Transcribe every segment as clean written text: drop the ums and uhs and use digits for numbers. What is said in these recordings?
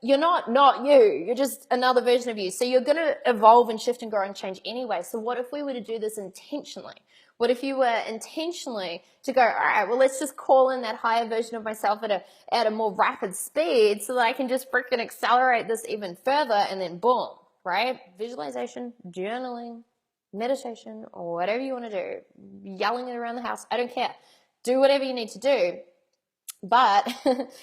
you're not you. You're just another version of you. So you're going to evolve and shift and grow and change anyway. So what if we were to do this intentionally? What if you were intentionally to go, all right, well, let's just call in that higher version of myself at a more rapid speed so that I can just freaking accelerate this even further, and then boom, right? Visualization, journaling, meditation, or whatever you want to do, yelling it around the house, I don't care. Do whatever you need to do. But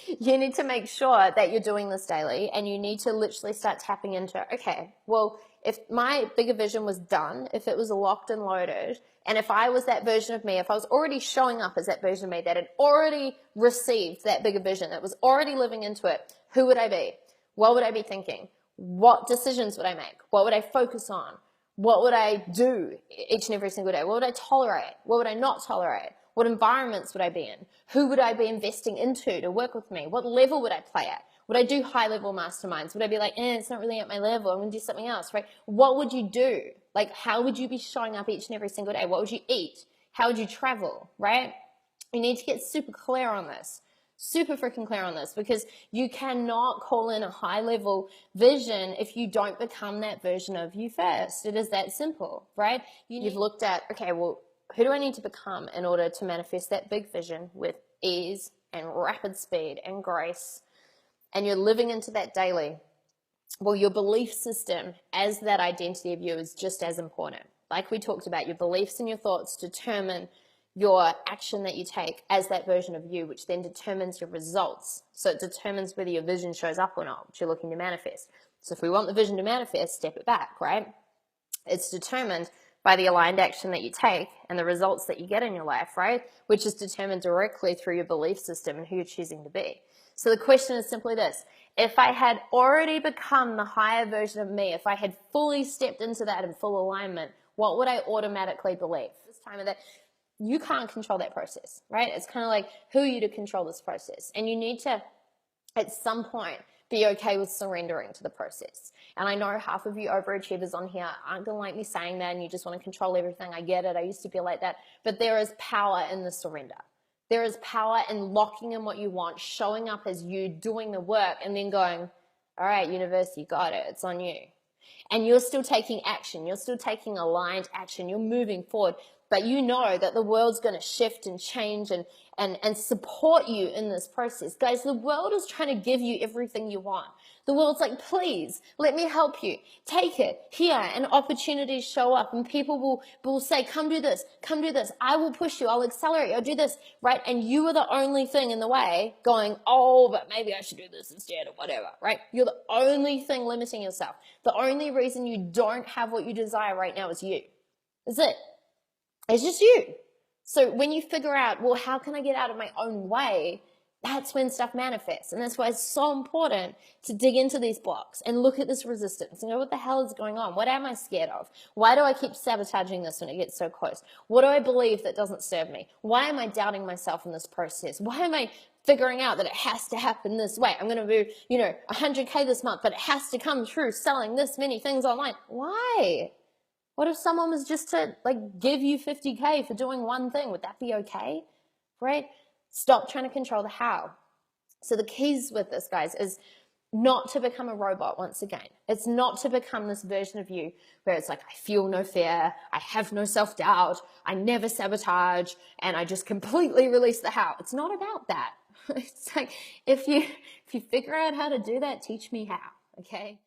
you need to make sure that you're doing this daily, and you need to literally start tapping into, okay, well, if my bigger vision was done, if it was locked and loaded, and if I was that version of me, if I was already showing up as that version of me that had already received that bigger vision, that was already living into it, who would I be? What would I be thinking? What decisions would I make? What would I focus on? What would I do each and every single day? What would I tolerate? What would I not tolerate? What environments would I be in? Who would I be investing into to work with me? What level would I play at? Would I do high-level masterminds? Would I be like, it's not really at my level, I'm going to do something else, right? What would you do? Like, how would you be showing up each and every single day? What would you eat? How would you travel, right? You need to get super clear on this. Super freaking clear on this, because you cannot call in a high-level vision if you don't become that version of you first. It is that simple, right? You've looked at, okay, well, who do I need to become in order to manifest that big vision with ease and rapid speed and grace? And you're living into that daily. Well, your belief system as that identity of you is just as important. Like we talked about, your beliefs and your thoughts determine your action that you take as that version of you, which then determines your results. So it determines whether your vision shows up or not, which you're looking to manifest. So if we want the vision to manifest, step it back, right? It's determined by the aligned action that you take and the results that you get in your life, right? Which is determined directly through your belief system and who you're choosing to be. So the question is simply this: if I had already become the higher version of me, if I had fully stepped into that in full alignment, what would I automatically believe? This time of that, you can't control that process, right? It's kind of like, who are you to control this process? And you need to, at some point, be okay with surrendering to the process. And I know half of you overachievers on here aren't going to like me saying that, and you just want to control everything. I get it. I used to be like that. But there is power in the surrender. There is power in locking in what you want, showing up as you, doing the work, and then going, all right, universe, you got it. It's on you. And you're still taking action. You're still taking aligned action. You're moving forward. But you know that the world's going to shift and change and support you in this process. Guys, the world is trying to give you everything you want. The world's like, please, let me help you. Take it here, and opportunities show up, and people will say, come do this, come do this. I will push you, I'll accelerate you, I'll do this, right? And you are the only thing in the way going, oh, but maybe I should do this instead or whatever, right? You're the only thing limiting yourself. The only reason you don't have what you desire right now is you. That's it. It's just you. So when you figure out, well, how can I get out of my own way? That's when stuff manifests. And that's why it's so important to dig into these blocks and look at this resistance and go, what the hell is going on? What am I scared of? Why do I keep sabotaging this when it gets so close? What do I believe that doesn't serve me? Why am I doubting myself in this process? Why am I figuring out that it has to happen this way? I'm going to do, 100K this month, but it has to come through selling this many things online. Why? What if someone was just to give you 50K for doing one thing? Would that be okay? Right? Stop trying to control the how. So the keys with this, guys, is not to become a robot once again. It's not to become this version of you where it's like, I feel no fear, I have no self-doubt, I never sabotage, and I just completely release the how. It's not about that. It's like, if you figure out how to do that, teach me how, okay?